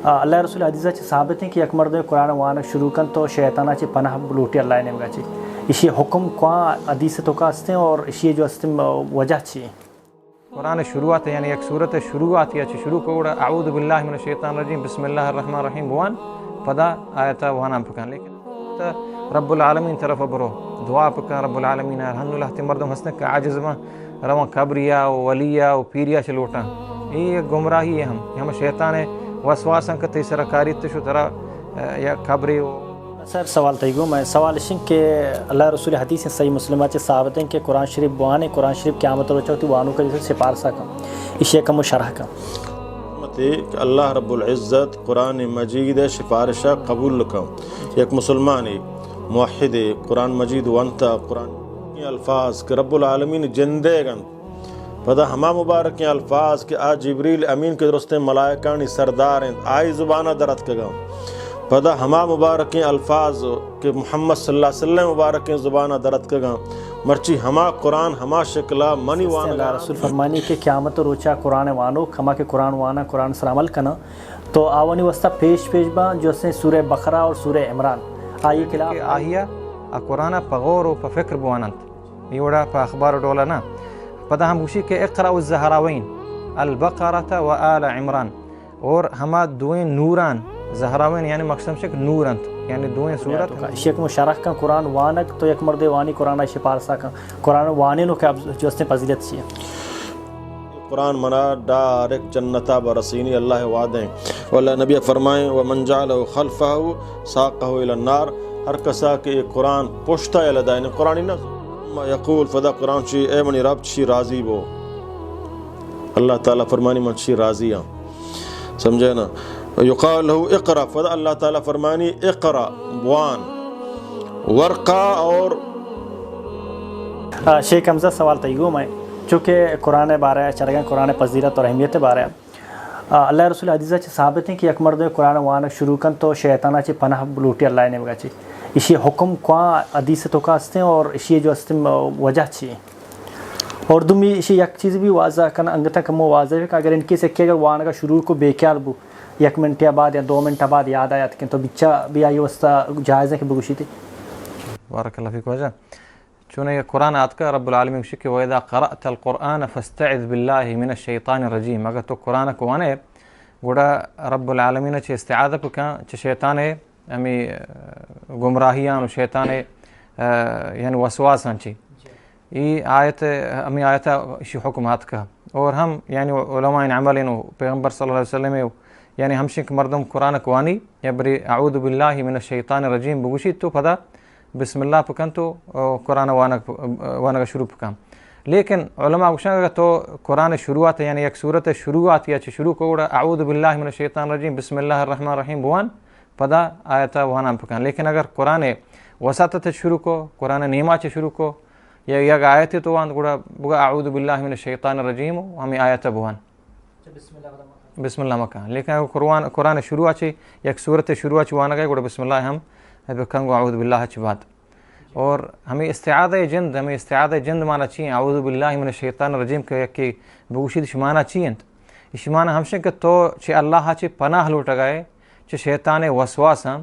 اللہ رسول حدیثہ چھ ثابت ہیں کہ یک مرد قرآن وانک شروع کن تو شیطانہ چھ پناہ لوٹی اللہ نے مگا چھ اسی حکم کوان حدیث تو کا ہستے ہیں اور اسی جو ہستے وجہ چھ قرآن شروعات یعنی ایک صورت شروعات یا شروع کو اعوذ باللہ من الشیطان الرجیم بسم اللہ الرحمن الرحیم بوان پدا آیتا وانا پکان لیکن رب العالمین طرف برو دعا پکان رب العالمین الحمدللہ تی مردم ہستے کہ عاجز میں روان قبریا و ولیا و پیریا چلوٹا یہ گمراہی ہے ہم شیطان وسواسن کا تیسرا کاری تشو ترا یا قبری سر سوال تیگو میں سوال شن کہ اللہ رسول حدیث صحیح مسلمہ چے ثابت ہیں کہ قرآن شریف بوانے قرآن شریف قیامت روچہ ہوتی وانو کا جیسے سپارسا کا اسی کا مشرح کا کہ اللہ رب العزت قرآن مجید سفارشہ قبول کا ایک مسلمان موحد قرآن مجید وانتا قرآن کی الفاظ کہ رب العالمین جندے گن پدا ہما مبارک الفاظ کہ آج جبریل امین کے درست ملائکانی سردار ہیں آئی زبانہ درد کے گا پدا ہما مبارک الفاظ کہ محمد صلی اللہ علیہ وسلم مبارک زبانہ درد کے گا مرچی ہما قرآن ہما شکلہ منی وانا اللہ رسول فرمانی کہ قیامت روچہ قرآن وانو ہما کے قرآن وانا قرآن سر عمل کنا تو آوانی وسطہ پیش با جو سے سورہ بقرہ اور سورہ عمران آئیے کلا آہیا قرآن پغور و فکر بوانند یوڑا پا اخبار ڈولا نا پدا ہم گوشی کہ اقرأ الزہراوین البقرة و آل عمران اور ہما دوئیں نوران زہراوین یعنی مقصد شک نورانت یعنی دوئیں صورت شیخ مشارح کا قرآن وانک تو یک مرد وانی قرآن شپارسا کا قرآن وانی نو کہ جو اس نے فضیلت چیئے قرآن منا ڈائریکٹ جنتا برسینی اللہ وعدیں واللہ نبی فرمائیں ومن جعلہ خلفہ ساقہ الى النار ہر کسا کہ قرآن پشتا ہے لدائیں قرآن نہ یقول فدا قرآن چی اے منی رب چی راضی بو اللہ تعالیٰ فرمانی من چی راضی ہاں سمجھے نا یقال لہو اقرا فدا اللہ تعالیٰ فرمانی اقرا بوان ورقہ اور شیخ حمزہ سوال تیگو میں چونکہ قرآن بارے چرگیں قرآن پذیرت اور اہمیت بارے اللہ رسول حدیثہ چھ ثابت ہیں کہ یک مرد قرآن وانک شروع کن تو شیطانہ چھ پناہ لوٹی اللہ نے مگا چھ اسی حکم کوان حدیث تو کا ہستے ہیں اور اسی جو ہستے وجہ چھ اور دمی اسی یک چیز بھی واضح کن انگتا کمو واضح ہے کہ اگر ان کی سکے اگر وانگا شروع کو بے خیال بو یک منٹ بعد یا 2 منٹ بعد یاد آیا تھا تو بچہ بھی آئی وسطہ جائز ہے کہ بگوشی تھی بارک اللہ فیک وجہ چونہ یہ قرآن آت کا رب العالمین شکی وَإِذَا قَرَأْتَ الْقُرْآنَ فَاسْتَعِذْ بِاللَّهِ مِنَ الشَّيْطَانِ الرَّجِيمِ اگر تو قرآن کو آنے گوڑا رب العالمین چھ استعاذہ پکان چھ شیطان ہمیں گمراہیان و شیطان یعنی وسواسان چھ یہ آیت ہمیں آیت اسی حکمات کا اور ہم یعنی علماء عملین و پیغمبر صلی اللہ علیہ وسلم یعنی ہم شک مردم قرآن کوانی یا بری اعوذ باللہ من الشیطان الرجیم بگوشی تو پدا بسم اللہ پکن تو قرآن وانک شروع پکن لیکن علماء گوشن تو قرآن شروعات یعنی ایک صورت شروعات یا شروع کو اعوذ باللہ من الشیطان الرجیم بسم اللہ الرحمن الرحیم بوان پدا آیتا وانا پکن لیکن اگر قرآن وساطت شروع کو قرآن نیما چ شروع کو یا یک آیت تو وان گوڑا بگا اعوذ باللہ من الشیطان الرجیم ہمیں آیت بوان بسم اللہ مکان لیکن اگر قرآن شروع چ یک صورت شروع چ وانا گئے گوڑا بسم اللہ ہم بکن گو اعوذ باللہ چ بات اور ہمیں استعاذہ جند مانا چاہیے اعوذ باللہ من الشیطان الرجیم کہ بگوشید شمانا چاہیے شمانا ہمشن کہ تو چھ اللہ چھ پناہ لوٹا گئے چھ شیطان وسواساں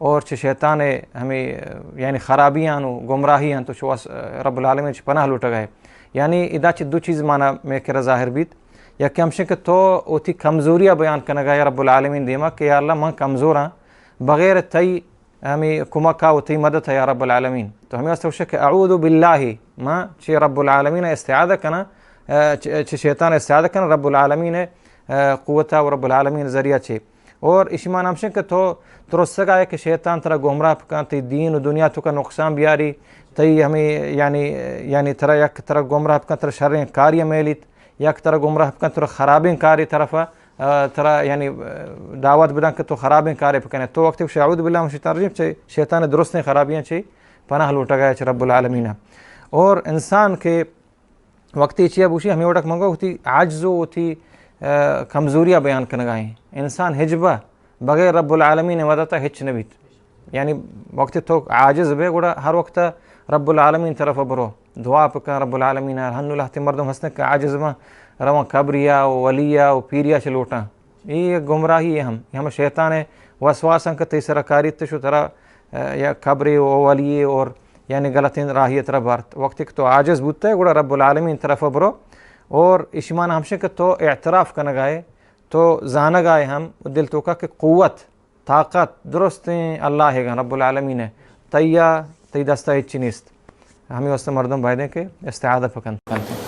اور چھ شیطان ہمیں یعنی خرابیاں و گمراہیاں تو چھ رب العالمین چھ پناہ لوٹا گئے یعنی ادا چھ دو چیز مانا میں کرا ظاہر بیت یا کہ ہمشن کہ تو اوتی کمزوریاں بیان کرنا گیا رب العالمین دیما کہ یا اللہ من کمزور ہاں بغیر تی ہمیں کمکا و تی مدد ہے یا رب العالمین تو ہمیں استوشک کہ اعوذ باللہ ما چھ رب العالمین استعاذہ کنا چھ شیطان استعاذہ کنا رب العالمین قوتا و رب العالمین ذریعہ چھ اور اشمان ہمشن کہ تو ترسگا ہے کہ شیطان ترہ گمراہ پکان تی دین و دنیا تو کا نقصان بیاری تی ہمیں یعنی ترہ یک ترہ گمراہ پکان ترہ شرین کاریہ میلیت یک ترہ گمراہ پکان ترہ خرابین کاری طرفہ ترہ یعنی دعوت بدن کہ تو خرابیں کارے پکنے تو وقت اعوذ باللہ من الشیطان الرجیم چھ شیطان درست خرابیاں چھ پناہ لوٹا گیا چھ رب العالمین اور انسان کے وقتی چیئے بوشی ہمیں وڑک منگو ہوتی عاجز ہوتی کمزوریاں بیان کرنے گئے انسان حجبہ بغیر رب العالمین مدد ہچ نبیت یعنی وقت تو عاجز بے گوڑا ہر وقت رب العالمین طرف برو دعا پکا رب العالمین الحمدللہ تی مردم ہسنے کہ عاجز میں روان قبریا و ولیا و پیریا چھ لوٹاں یہ گمراہی ہم شیطان وسواسن کا تیسرا کاری تشو ترا یا خبری اولیے اور یعنی غلط راہی طرح بارت وقت تو عاجز بودتا ہے گوڑا رب العالمین طرف برو اور اشمان ہمشن کا تو اعتراف کا نگائے تو زانہ گائے ہم دل تو کا کہ قوت طاقت درست اللہ ہے گا رب العالمین ہے تی دستہ اچھی نیست ہمیں واسطہ مردم بھائی کے استعادہ پکن.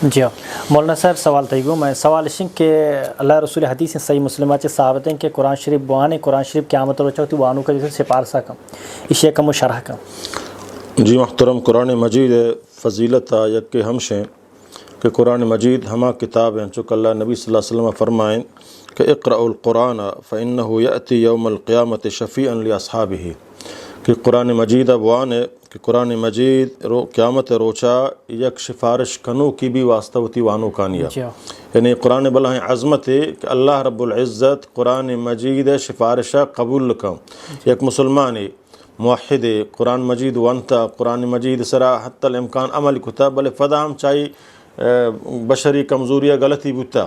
جی مولانا صاحب سوال تھی میں سوال اشن کہ اللہ رسول حدیث صحیح مسلمہ سے ثابت ہیں کہ قرآن شریف بوانے قرآن شریف قیامت روچہ ہوتی وانو کا جیسے سپارسا کم اشیاء کم و شرح کم. جی محترم قرآن مجید فضیلت یک کہ ہمشیں کہ قرآن مجید ہما کتاب ہیں چونکہ اللہ نبی صلی اللہ علیہ وسلم فرمائیں کہ اقرأ القرآن فإنه يأتي يوم القیامت شفیعا لأصحابہ کہ قرآن مجید ابوان ہے کہ قرآن مجید قیامت روچا یک سفارش کنو کی بھی واسطہ ہوتی وانو کانیا یعنی قرآن بلائیں عظمت ہے کہ اللہ رب العزت قرآن مجید سفارشہ قبول کم یک مسلمانی موحد قرآن مجید وانتا قرآن مجید سرا حتی الامکان عمل کتا بلے فدا ہم چاہی بشری کمزوریہ غلطی بوتا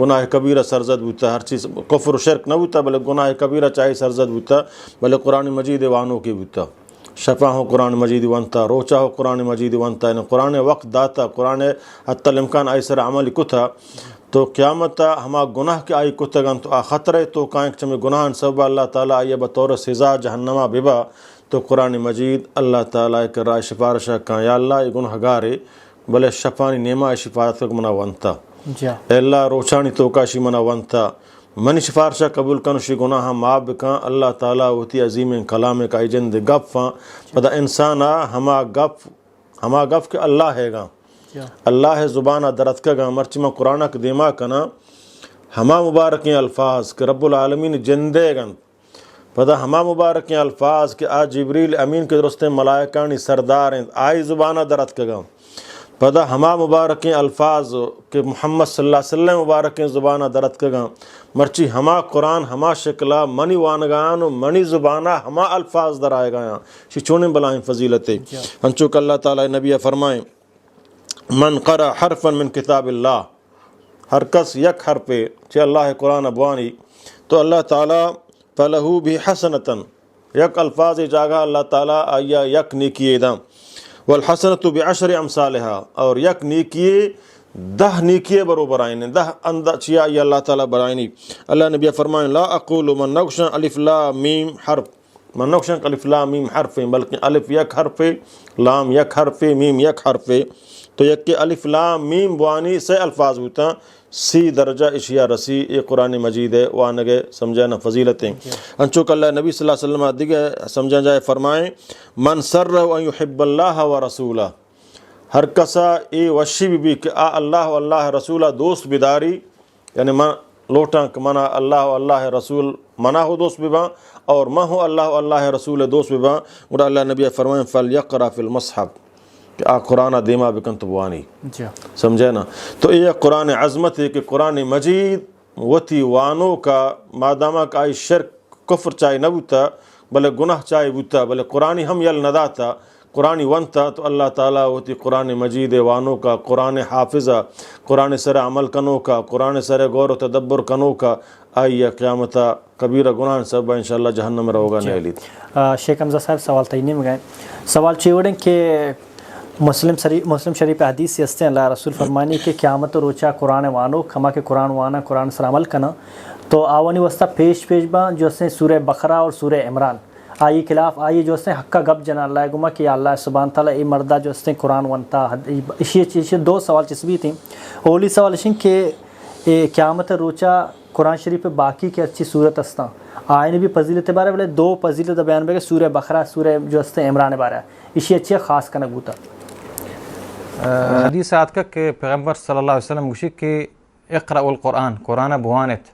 گناہ کبیرہ سرزد بوتا ہر چیز کفر و شرک نہ بوتا بلے گناہ کبیرہ چاہی سرزد بوتا بلے قرآن مجید وانو کی بوتا شفا ہو قرآن مجید وانتا روچا ہو قرآن مجید وانتا یعنی قرآن وقت داتا قرآن حتی الامکان آئی سر عمل کتا تو قیامت ہما گناہ کے آئی کتگن تو خطرے تو کائیں چمی گناہ سبب اللہ تعالیٰ آئیے بطور سزا جہنمہ ببا تو قرآن مجید اللہ تعالیٰ کے رائے سفارشہ کہاں یا اللہ یہ گناہ گارے بلے شفانی نیمہ شفاعت تک منا وانتا اے اللہ روچانی توکاشی منا وانتا منی سفارشہ قبول کنشی گناہ معاف بکاں اللہ تعالیٰ ہوتی عظیم کلام کا ایجند گفاں پدا انسانا ہما گف کے اللہ ہے گا اللہ زبانہ درد کا گا مرچمہ قرآنہ کے دیما کنا ہما مبارکیں الفاظ کہ رب العالمین جندے گن پدا ہما مبارکیں الفاظ کہ آج جبریل امین کے درست ملائکانی سردار ہیں آئی زبانہ درد کا گا پدا ہما مبارکیں الفاظ کہ محمد صلی اللہ علیہ وسلم مبارکیں زبانہ درد کا گا مرچی ہما قرآن ہما شکلہ منی وانگان منی زبانہ ہما الفاظ در آئے گا شی چونے بلائیں فضیلتے ہنچوک اللہ تعالیٰ نبی فرمائیں من قرأ حرفا من کتاب اللہ ہر کس یک حرف چہ اللہ قرآن ابوانی تو اللہ تعالیٰ فلہو بھی حسنتاً یک الفاظ جاگا اللہ تعالیٰ آیا یک نیکی دام والحسنت بعشر امثالها اور یک نیکی 10 نیکی بروبر آئین 10 اندہ چیا یا اللہ تعالیٰ برائنی. اللہ نبی فرمائیں لا اقول من نقشن الف لام میم حرف من نقشن الف لام میم حرف بلکہ الف یک حرف لام یک حرف میم یک حرف تو یک کہ الف لام میم بوانی سے الفاظ ہوتا سی درجہ اشیاء رسی یہ قرآن مجید ہے وانگے سمجھانا فضیلتیں انچوک اللہ نبی صلی اللہ علیہ وسلم دیگے سمجھا جائے فرمائیں من سرہ ان یحب اللہ و رسولہ ہر کسا ای وشی بھی کہ اللہ و اللہ رسولہ دوست بداری یعنی من لوٹاں کہ منا اللہ و اللہ رسول منا ہو دوست ببا اور میں ہوں اللہ و اللہ رسول دوست ببا اور اللہ نبی فرمائیں فلیقرأ فی المصحف کہ قرآن دیما بکن تبوانی سمجھے نا. تو یہ قرآن عظمت ہے کہ قرآن مجید وتی وانوں کا مادامہ کا آئی شرک کفر چاہی نہ بوتا بلے گناہ چاہی بوتا بلے قرآن ہم یل نداتا قرآن ونتا تو اللہ تعالیٰ ہوتی قرآن مجید وانوں کا قرآن حافظہ قرآن سر عمل کنوں کا قرآن سر غور و تدبر کنوں کا آئی قیامتا کبیرہ گناہ سب انشاءاللہ جہنم میں رہوگا نہیں. شیخ حمزہ صاحب سوال تینے میں گئے سوال چیوڑیں کہ مسلم شریف حدیث سے ہستے اللہ رسول فرمانی کہ قیامت روچا قرآن وانو کھما کے قرآن وانا قرآن سر عمل کنا تو آوانی وسطہ پیش با جو اس نے سورہ بقرہ اور سورہ عمران آئی خلاف آئی جو اس نے حقہ گب جنا اللہ گما کہ اللہ سبحانہ تعالیٰ ای مردہ جو اس نے قرآن ونتا اسی دو سوال چسبی تھیں. اولی سوال اشن کہ قیامت روچا قرآن شریف باقی کے اچھی صورت ہستا آئین بھی فضیلت بارے بلے دو فضیلت بیان بے سورہ بقرہ سورہ جو اس نے عمران بارے اسی اچھی خاص کنک بوتا. حدیث آت کا کہ پیغمبر صلی اللہ علیہ وسلم گوشی کہ اقرأ القرآن قرآن بوانت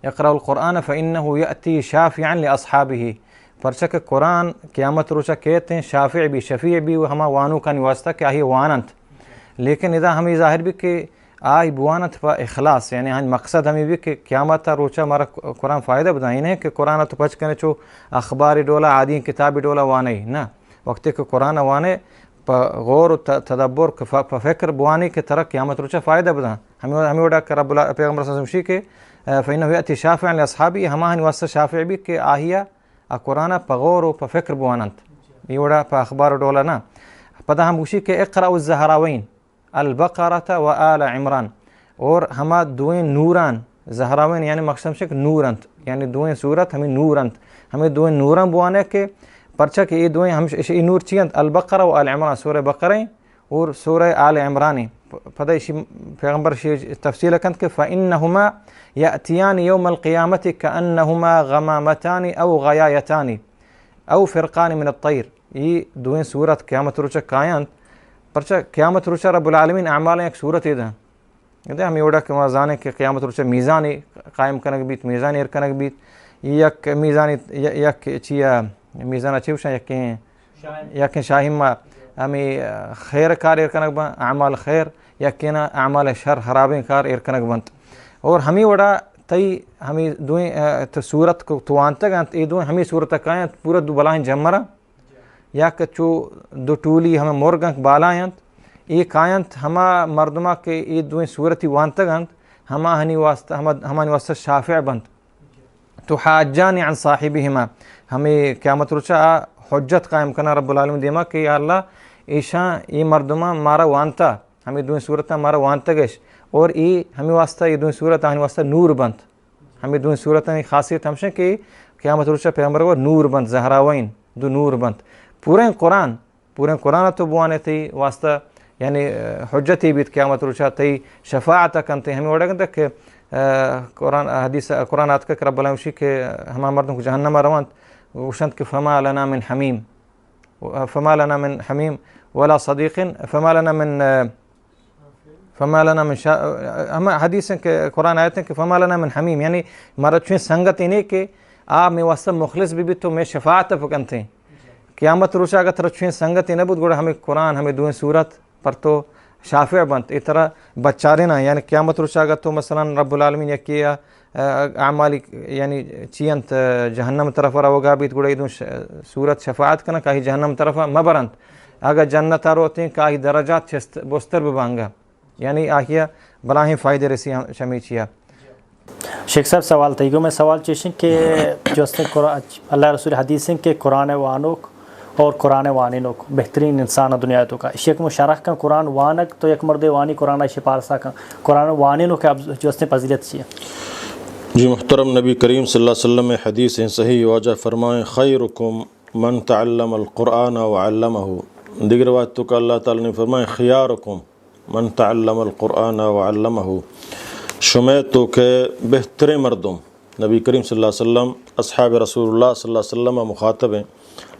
اقرأ القرآن فإنه يأتي شافعا لأصحابه پرچہ کہ قرآن قیامت روچہ کہتے ہیں شافع بھی شفیع بھی ہما وانو کا نواسطہ کہ آہی وانت لیکن اذا ہمیں ظاہر بھی کہ آئی بوانت و اخلاص یعنی ہاں مقصد ہمیں بھی کہ قیامت روچہ ہمارا قرآن فائدہ بتائیں ہے کہ قرآن تو پچ کرنے چو اخباری ڈولا عادی کتابی ڈولا وانے نا وقت کہ قرآن وانے غور و تدبر فکر بوانی کے طرح قیامت روچہ فائدہ بدا ہمیں وڈا کہ رب پیغمبر صلی اللہ علیہ وسلم کے فإنه يأتي شافعا لأصحابه هما هن واسطة شافع بي کہ آہیا قرآن پا غور و پا فکر بوانند یہ پا اخبار ڈولا نا پدا ہم گوشی کہ اقرأ الزہراوین البقرة و آل عمران اور ہما دوئیں نوران زہراوین یعنی مقصد شک نورنت یعنی دوئیں صورت ہمیں نورنت ہمیں دوئیں نورن بوانے کے پرچہ کہ یہ دوئیں ہم یہ نور چیئنت البقرة و آل عمران سورہ بقرہ اور سورہ آل عمران پدا اسی پیغمبر تفصیل کند کہ فإنہما يأتيان يوم القيامة كأنهما غمامتان أو غيايتان أو فرقان من الطير یہ دوئیں صورت قیامت روچہ کائنت پرچہ قیامت روچہ رب العالمین اعمال ایک صورت ہے کہتے ہیں ہم یہ کہ مازانے کہ قیامت روچہ میزانی قائم کنک بیت میزانی ارکنک بیت یک میزانی یک چیا میزان اچھی وشا یک شاہم ہمیں خیر کار ارکنک بند اعمال خیر یکینا اعمال شر حرابیں کار ارکنک بند اور ہمیں وڑا تی ہمیں دوئیں صورت کو توانتا گانت یہ دوئیں ہمیں صورت کائنت پورا دو بلائیں جمرہ یا کچو دو ٹولی ہمیں مرگنک بالائنت یہ کائنت ہما مردمہ کے یہ دوئیں صورتی وانتا گانت ہما ہنی واسطہ شافع بند تو حاجان عن صاحبہما ہمیں قیامت رچا حجت قائم کرنا رب العالمین دیما کہ یا اللہ ایشاں یہ مردمہ مارا وانتا ہمیں دوئیں صورتہ مارا وانتا گش اور یہ ہمیں واسطہ یہ دوئیں صورت ہمیں واسطہ نور بند ہمیں دوئیں صورت ہمیں خاصیت ہمشہ کہ قیامت رچا پیغمبر کو نور بند زہراوین دو نور بند پورے قرآن تو بوانے تھی واسطہ یعنی حجتی بیت قیامت رچا تھی شفاعت کنتے ہمیں وڑا کنتے کہ قرآن حدیث قرآن آت کا رب العالمین کہ ہما مردوں کو جہنم روانت وشنت کہ فما لنا من حمیم ولا صدیق فما لنا من ہم حدیث کہ قرآن آیت ہیں کہ فما لنا من حمیم یعنی ہمارا چویں سنگت انہیں کہ آپ میں واسطہ مخلص بھی تو میں شفاعت پکنتے ہیں قیامت روشا اگر تر چویں سنگت ہی نبود گوڑا ہمیں قرآن ہمیں دوئیں صورت پر تو شافع بنت اس طرح بچارنا یعنی قیامت روشا اگر تو مثلا رب العالمین یکیا اعمال یعنی چینت جہنم طرف روگا بیت گوڑا ایدون صورت شفاعت کنا کاہی جہنم طرف مبرند اگر جنت روتے ہیں کاہی درجات بستر ببانگا یعنی آہیا بلاہیں فائدے رسی شمی چیا شیخ صاحب سوال تھا میں سوال چیشن کہ جو اللہ رسول حدیث ہیں کہ قرآن وانوک اور قرآن وانینوک بہترین انسان دنیا تو کا شیخ مشارح کا قرآن وانک تو یک مرد وانی قرآن شپارسا کا قرآن وانینوک جو اس نے فضیلت چیئے جی محترم نبی کریم صلی اللہ علیہ وسلم حدیث صحیح واجہ فرمائیں خیرکم من تعلم القرآن وعلمہ دیگر روایت تو کہ اللہ تعالیٰ نے فرمائیں خیارکم من تعلم القرآن وعلمہ شمع تو کہ بہترین مردم نبی کریم صلی اللہ علیہ وسلم اصحاب رسول اللہ صلی اللہ علیہ وسلم مخاطب ہیں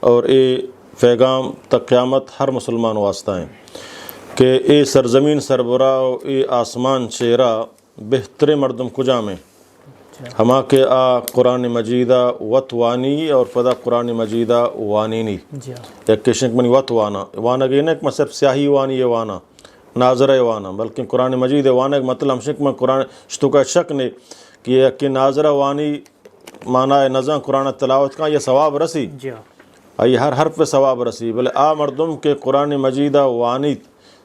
اور اے پیغام تک قیامت ہر مسلمان واسطہ ہیں کہ اے سرزمین سربراہ و اے آسمان چہرہ بہترین مردم کجا میں ہما کہ قرآن مجیدہ وط وانی اور پدا قرآن مجیدہ وانینی ایک کشنک منی وط وانا گئی نا ایک مصرف سیاہی وانی یہ وانا ناظرہ وانا بلکہ قرآن مجید وانا ایک مطلب ہمشک میں قرآن شتو کا شک نے کہ ناظرہ وانی معنی نظم قرآن تلاوت کا یہ ثواب رسی یہ ہر حرف پہ ثواب رسی بلے مردم کے قرآن مجیدہ وانی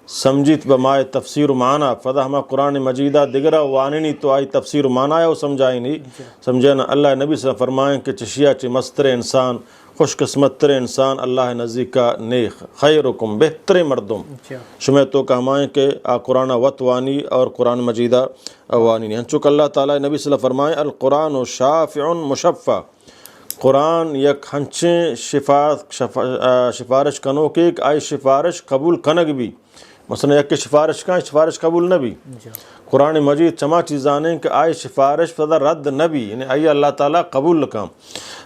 سمجھت بمائے تفسیر و معنی فدا ہما قرآن مجیدہ دگرہ وانینی تو آئی تفسیر و معنی ہے وہ سمجھائی نہیں سمجھے نا اللہ نبی صلی اللہ علیہ وسلم فرمائیں کہ چشیا چی مستر انسان خوش قسمت تر انسان اللہ نزدیک کا نیک خیرکم بہتر مردم شمع تو کہ ہمائیں کہ قرآن وطوانی اور قرآن مجیدہ وانینی چونکہ اللہ تعالیٰ نبی صلی اللہ علیہ وسلم فرمائیں القرآن شافع مشفع قرآن یک ہنچیں سفارش کنو کہ آئی سفارش قبول کنگ بھی مثلا یک سفارش قبول نہ بھی قرآن مجید چما چیزانے کہ آئی سفارش فضا رد نہ بھی یعنی آئی اللہ تعالیٰ قبول لکام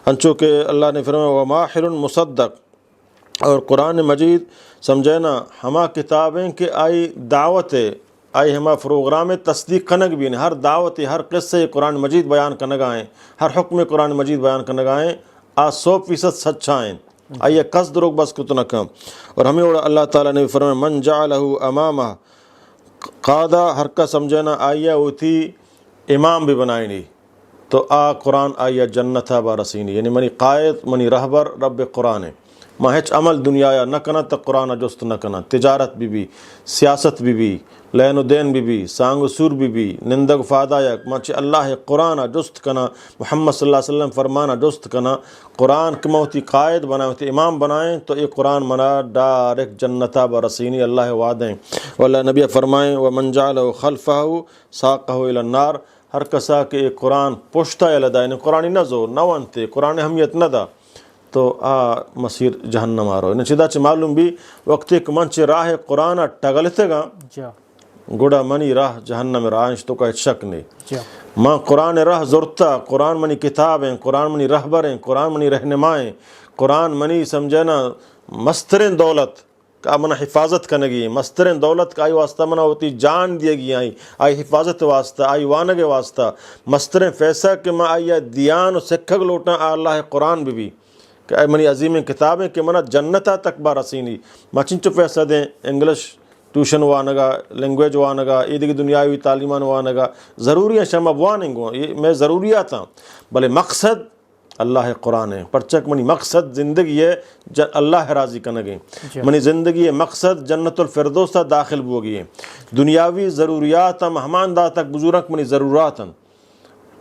ہنچو کہ اللہ نے فرمایا وماحل مصدق اور قرآن مجید سمجھے نا ہما کتابیں کہ آئی دعوت ہے آئی ہما پروگرام تصدیق کنگ بھی ہر دعوت ہر قصے قرآن مجید بیان کنگ آئیں ہر حکم قرآن مجید بیان کنگ آئیں 100% سچائیں آئیے قصد روک بس کتو نہ کم اور ہمیں اللہ تعالیٰ نے فرمایا من جعلہ امامہ قادہ ہر کا سمجھے نا آئیے ہوتی امام بھی بنائی نہیں تو قرآن آئیے جنت با رسینی یعنی منی قائد منی رہبر رب قرآن ہے ما ہچ عمل دنیا یا نہ کنا تو قرآن جست نہ کنا تجارت بھی سیاست بھی لین و دین بھی سانگ و سور بھی نندگ فادہ یک مچ اللہ قرآن جست کنا محمد صلی اللہ علیہ وسلم فرمانا جست کنا قرآن کما ہوتی قائد بنائیں ہوتی امام بنائیں تو یہ قرآن منا ڈائریکٹ جنتا برسینی اللہ وعدیں واللہ نبی فرمائیں ومن جعلہ خلفہ ساقہ الی النار ہر کسا کہ یہ قرآن پوشتا یلدا یعنی قرآن نہ زور نہ ونتے قرآن اہمیت نہ دا تو مسیر جہنم آرو انہیں چیدہ چھ معلوم بھی وقت ایک منچ راہ قرآن ٹگلتے گا گوڑا منی راہ جہنم راہنش تو کا شک نہیں ماں قرآن راہ زورتا قرآن منی کتابیں قرآن منی رہبریں قرآن منی رہنمائیں قرآن منی سمجھنا مسترین دولت کا منہ حفاظت کنگی مسترین دولت کا آئی واسطہ منہ ہوتی جان دیے گی آئی حفاظت واسطہ آئی وانگ واسطہ مسترین فیصہ کہ میں آئی دیان و سکھگ لوٹنا اللہ قرآن بھی کہ اے منی عظیم کتابیں کہ منہ جنتا تک با رسینی میں چنچو فیصہ دیں انگلش ٹیوشن وانگا لینگویج وانگا یہ دیکھ دنیاوی تعلیمان وانگا ضروری ہیں شما بواننگو یہ میں ضروریات ہیں بلے مقصد اللہ قرآن ہے پرچک منی مقصد زندگی ہے اللہ راضی کنگیں منی زندگی ہے مقصد جنت الفردوس تا داخل بوگی ہے دنیاوی ضروریات ہم ہمان دا تک بزرگ منی ضرورات ہیں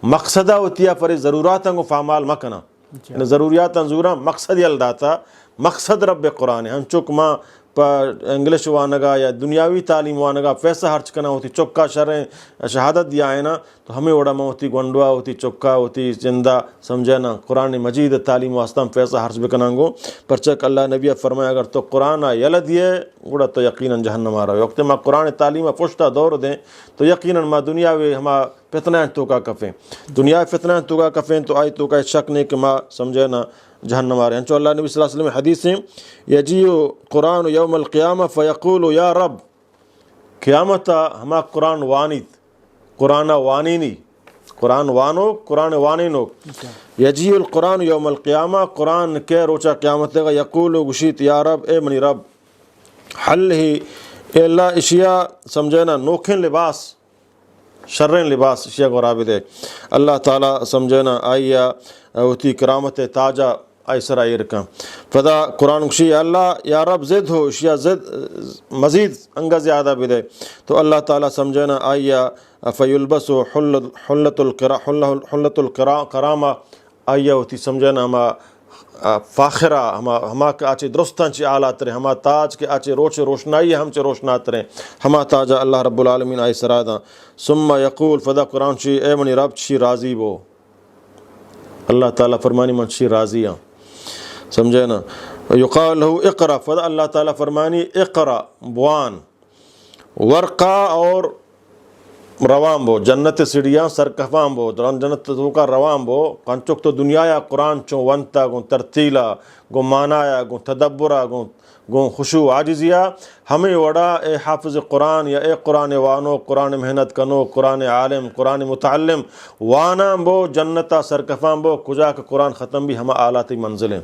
مقصدہ ہوتیا پر ضرورات ہیں کو فعمال مکنا ضروریات ہیں زورا مقصد یلداتا مقصد رب قرآن ہے ہم چک ماں انگلش وانگا یا دنیاوی تعلیم وانگا پیسہ خرچ کرنا ہوتی چکا شریں شہادت دیا ہے نا تو ہمیں اوڑا میں ہوتی گونڈوا ہوتی چکا ہوتی زندہ سمجھے نا قرآن مجید تعلیم واسطہ ہم پیسہ خرچ بکناں گو پرچک اللہ نبی فرمایا اگر تو قرآن یلد یہ اوڑا تو یقیناً جہنم آ رہا ہے وقت میں قرآن تعلیم پشتہ دور دیں تو یقیناً ما دنیاوی ہما فتنہ تو کا کفیں دنیا فتنہ تو کا کفیں تو آئی تو کا شک نہیں کہ ما سمجھے نا جہنم آ رہے ہیں چو اللہ نبی صلی اللہ علیہ وسلم حدیث ہیں یجیو قرآن یوم القیامہ فیقول یا رب قیامتا ہما قرآن وانید قرآن وانینی قرآن وانو قرآن وانینو یجیو القرآن یوم القیامہ قرآن کے روچا قیامت گا یقول گشیت یا رب اے منی رب حل ہی اے اللہ اشیاء سمجھینا نوکھن لباس شرین لباس اشیاء کو رابط ہے اللہ تعالیٰ سمجھینا آئیا ہوتی کرامت تاجہ ایسر آئی رکھا فدا قرآن کشی اللہ یا رب زد ہو اشیاء زد مزید انگا زیادہ بھی دے تو اللہ تعالیٰ سمجھنا آئیا فیلبس و حلت الکرامہ آئیا ہوتی سمجھنا ہما فاخرہ ہما کے آچے درستان چی آلات رہے ہما تاج کے آچے روشنائی ہم چے روشنات رہے ہما تاجہ اللہ رب العالمین آئی سرادہ ثم یقول فدا قرآن چی اے منی رب چی راضی بو اللہ تعالیٰ فرمانی من چی راضی ہیں سمجھے نا یقال لہو اقرا فدا اللہ تعالیٰ فرمانی اقرا بوان ورقا اور روان بو جنت سڑیاں سرکفان بو جنت تو کا روان بو کنچک تو دنیا یا قرآن چون ونتا گو ترتیلا گو مانایا گو تدبرا گو خشوع عاجزیا ہمیں وڑا اے حافظ قرآن یا اے قرآن وانو قرآن محنت کنو قرآن عالم قرآن متعلم وانا بو جنتا سرکفان بو کجا کہ قرآن ختم بھی ہمیں آلاتی منزلیں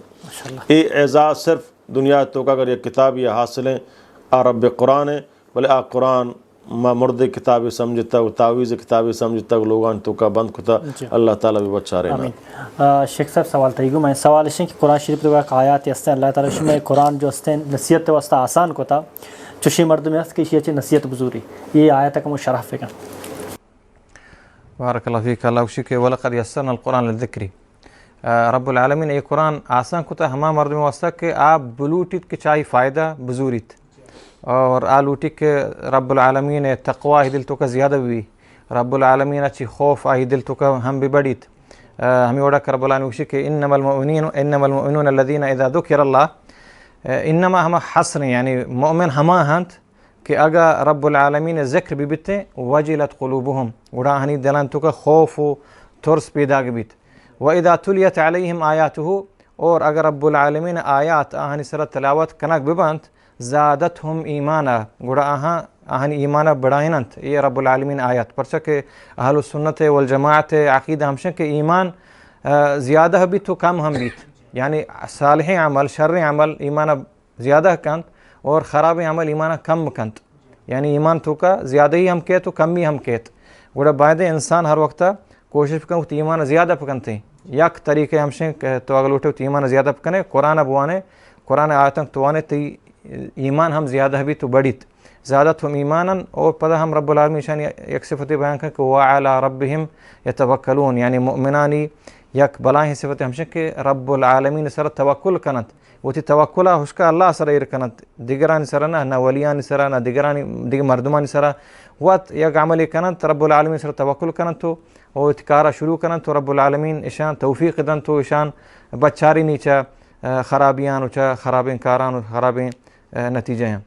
اے اعزاز صرف دنیا تو کا اگر یہ کتاب یہ حاصلیں آ رب قرآن ہے بلے آ قرآن ما مرد کتابی سمجھتا ہو تعویز کتابی سمجھتا ہو لوگان تو کا بند کتا اللہ تعالیٰ بھی بچا رہے ہیں شیخ صاحب سوال تھیگو میں سوال ہے کہ قرآن شریف تو کا آیات یستیں اللہ تعالیٰ میں قرآن جو استیں نصیحت واسطہ آسان کو تھا چشی مرد میں است کہ یہ نصیحت بزوری یہ آیت کا مشرف ہے بارک اللہ فیک اللہ وشی کہ ولقد یسرنا القرآن للذکری رب العالمین یہ قرآن آسان کو تھا ہما مرد میں واسطہ کہ آپ بلوٹیت کے چاہی فائدہ بزوریت اور آلوٹی کے رب العالمین تقوی ہی دل تو کا زیادہ بھی رب العالمین اچھی خوف آئی دل تو کا ہم بھی بڑیت ہمیں وڑا کر رب العالمین وشی کہ انما المؤمنون الذین اذا ذکر اللہ انما ہما حسن یعنی مومن ہما ہنت کہ اگر رب العالمین ذکر بھی بیتے وجلت قلوبہم وڑا ہنی دلان تو کا خوف و ترس پیدا بیت وَإِذَا تُلِيَتْ عَلَيْهِمْ آيَاتُهُ اور اگر رب العالمین آیات آہنی سر تلاوت کنک ببانت زادتهم ایمانا گوڑا آہنی ایمانا بڑھائننت یہ رب العالمین آیات پرچہ کہ اہل السنت والجماعت عقیدہ ہمشن کہ ایمان زیادہ بھی تو کم ہم بیت یعنی صالح عمل شر عمل ایمانا زیادہ کنت اور خراب عمل ایمانا کم کنت یعنی ایمان تو کا زیادہ ہی ہم کہت تو کم ہی ہم کہت گوڑا باید انسان ہر وقت کوشش کریں تو ایمان زیادہ پکنتے ہیں یک طریقے ہمشن تو اگر لوٹے تو ایمان زیادہ پکنے قرآن ابوانے قرآن آیتن توانے تی ایمان ہم زیادہ بھی تو بڑیت زیادت ہم ایمانا اور پتہ ہم رب العالمین شان یک صفت بیان کر کہ وعلی ربہم یتوکلون یعنی مؤمنانی یک بلائیں صفت ہمشہ کہ رب العالمین سر توکل کنت وہ تی توکلہ حسکا اللہ سر ایر کنت دیگرانی سر نہ ولیانی سر نہ دیگر مردمانی سر وقت یک عملی کنت رب العالمین سر توکل کنت تو اور اتکارہ شروع کنت تو رب العالمین اشان توفیق دن تو اشان بچاری نیچا خرابیان و چا خرابین کاران و خرابین نتیجے ہیں.